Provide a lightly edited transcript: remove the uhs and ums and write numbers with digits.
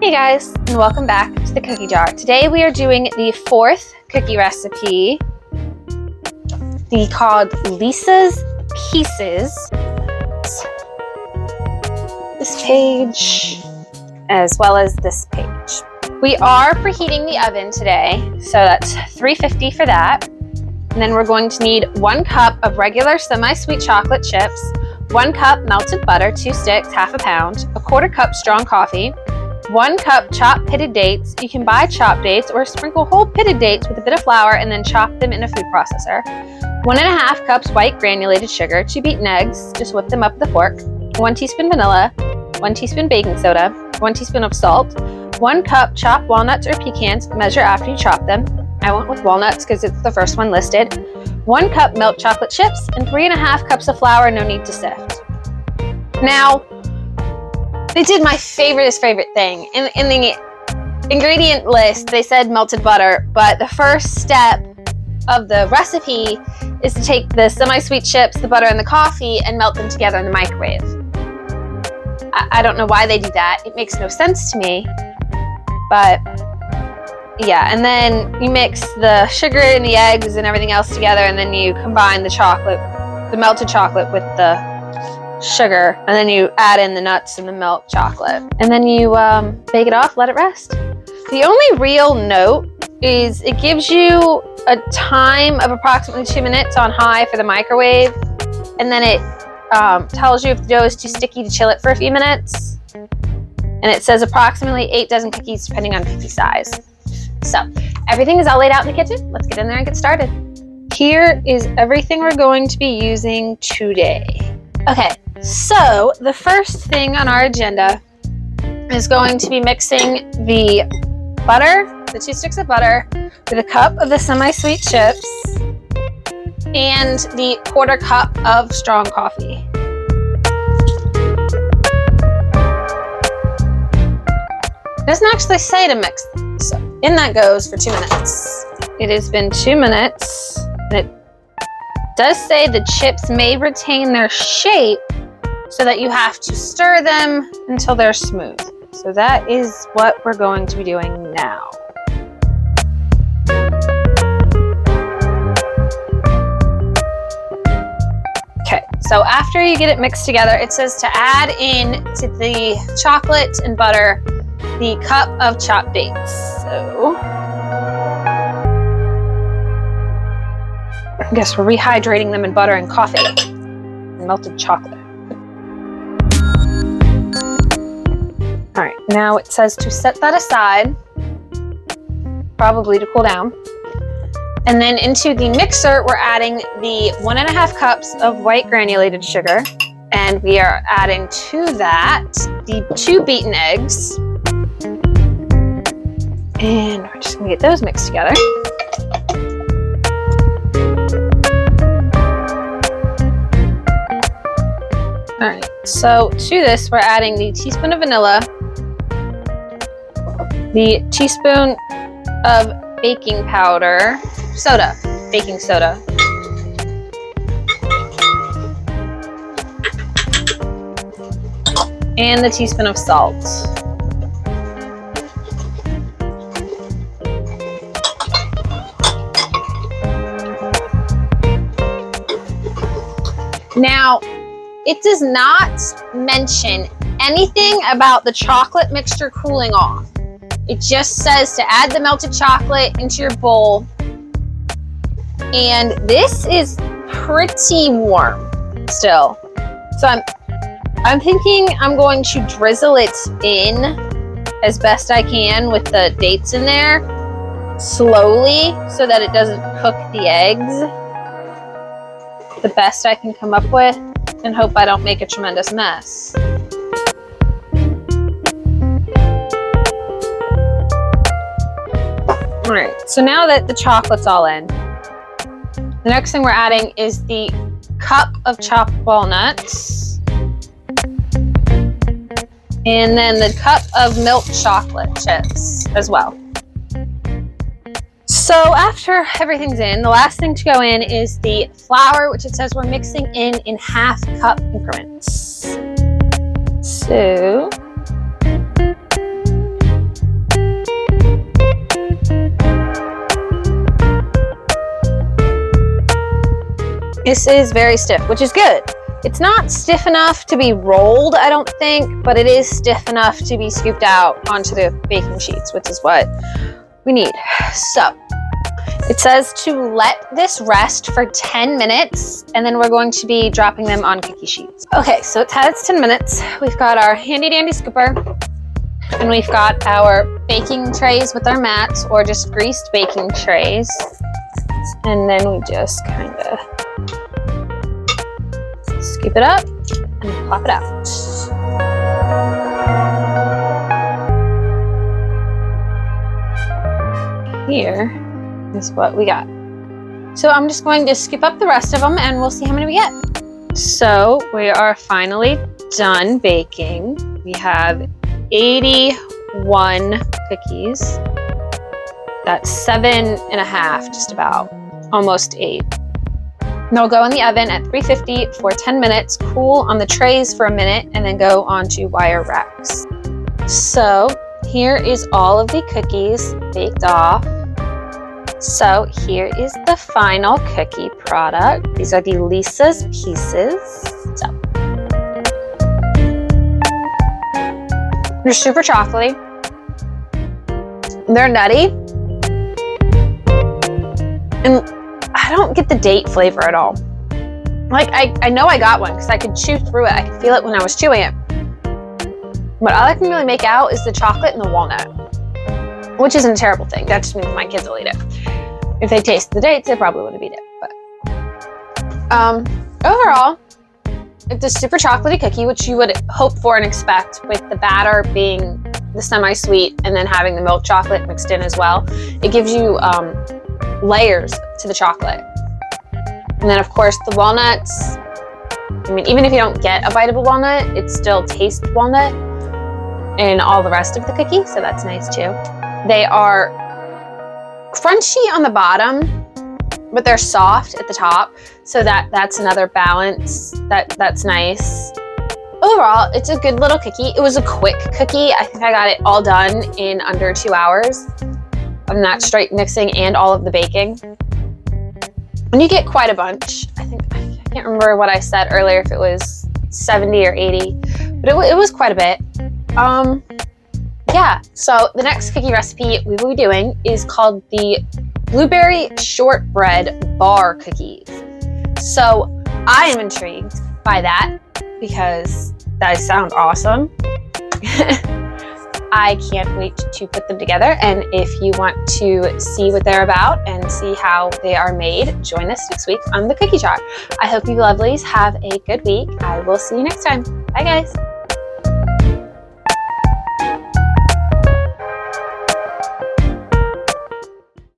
Hey guys, and welcome back to the cookie jar. Today we are doing the fourth cookie recipe, called Lisa's Pieces. This page, as well as this page. We are preheating the oven today, so that's 350 for that. And then we're going to need 1 cup of regular semi-sweet chocolate chips, 1 cup melted butter, 2 sticks, half a pound, 1/4 cup strong coffee, 1 cup chopped pitted dates. You can buy chopped dates or sprinkle whole pitted dates with a bit of flour and then chop them in a food processor. 1½ cups white granulated sugar, 2 beaten eggs, just whip them up with a fork, 1 teaspoon vanilla, 1 teaspoon baking soda, 1 teaspoon of salt, 1 cup chopped walnuts or pecans, measure after you chop them. I went with walnuts because it's the first one listed. 1 cup milk chocolate chips and 3½ cups of flour, no need to sift. Now, they did my favorite thing. In the ingredient list, they said melted butter, but the first step of the recipe is to take the semi-sweet chips, the butter, and the coffee and melt them together in the microwave. I don't know why they do that. It makes no sense to me, but yeah. And then you mix the sugar and the eggs and everything else together, and then you combine the melted chocolate with the sugar, and then you add in the nuts and the milk chocolate, and then you bake it off, let it rest. The only real note is it gives you a time of approximately 2 minutes on high for the microwave, and then it tells you if the dough is too sticky to chill it for a few minutes, and it says approximately 8 dozen cookies depending on cookie size. So everything is all laid out in the kitchen. Let's get in there and get started. Here is everything we're going to be using today. Okay, so the first thing on our agenda is going to be mixing the butter, the 2 sticks of butter, with a cup of the semi-sweet chips and the 1/4 cup of strong coffee. It doesn't actually say to mix them, so in that goes for 2 minutes. It has been 2 minutes, and it does say the chips may retain their shape so that you have to stir them until they're smooth. So that is what we're going to be doing now. Okay, so after you get it mixed together, it says to add in to the chocolate and butter the cup of chopped dates. So I guess we're rehydrating them in butter and coffee and melted chocolate. All right, now it says to set that aside, probably to cool down. And then into the mixer, we're adding the 1½ cups of white granulated sugar. And we are adding to that the 2 beaten eggs. And we're just gonna get those mixed together. All right, so to this, we're adding the teaspoon of vanilla, the teaspoon of baking soda, and the teaspoon of salt. Now, it does not mention anything about the chocolate mixture cooling off. It just says to add the melted chocolate into your bowl. And this is pretty warm still. So I'm thinking I'm going to drizzle it in as best I can with the dates in there slowly so that it doesn't cook the eggs. The best I can come up with, and hope I don't make a tremendous mess. All right, so now that the chocolate's all in, the next thing we're adding is the cup of chopped walnuts, and then the cup of milk chocolate chips as well. So after everything's in, the last thing to go in is the flour, which it says we're mixing in ½ cup increments. So This is very stiff, which is good. It's not stiff enough to be rolled, I don't think, but it is stiff enough to be scooped out onto the baking sheets, which is what we need. So it says to let this rest for 10 minutes, and then we're going to be dropping them on cookie sheets. Okay, so it's had its 10 minutes. We've got our handy dandy scooper, and we've got our baking trays with our mats, or just greased baking trays. And then we just kind of scoop it up and pop it out. Here is what we got. So I'm just going to scoop up the rest of them and we'll see how many we get. So we are finally done baking. We have 81 cookies. That's 7.5, just about, almost 8. They'll go in the oven at 350 for 10 minutes, cool on the trays for a minute, and then go onto wire racks. So here is all of the cookies baked off. So here is the final cookie product. These are the Lisa's Pieces. So they're super chocolatey. They're nutty. And I don't get the date flavor at all. Like, I know I got one because I could chew through it. I could feel it when I was chewing it. But all I can really make out is the chocolate and the walnut, which isn't a terrible thing. That just means my kids will eat it. If they taste the dates, they probably wouldn't eat it. But overall, it's a super chocolatey cookie, which you would hope for and expect with the batter being the semi-sweet and then having the milk chocolate mixed in as well. It gives you layers to the chocolate. And then of course the walnuts, I mean, even if you don't get a bite of a walnut, it still tastes walnut in all the rest of the cookie, so that's nice too. They are crunchy on the bottom, but they're soft at the top, so that's another balance that's nice. Overall, it's a good little cookie. It was a quick cookie. I think I got it all done in under 2 hours. I'm not straight mixing and all of the baking. And you get quite a bunch. I can't remember what I said earlier, if it was 70 or 80, but it was quite a bit. Yeah, so the next cookie recipe we will be doing is called the Blueberry Shortbread Bar Cookies. So I am intrigued by that because that sounds awesome. I can't wait to put them together, and if you want to see what they're about and see how they are made, join us next week on the Cookie Jar. I hope you lovelies have a good week. I will see you next time. Bye guys.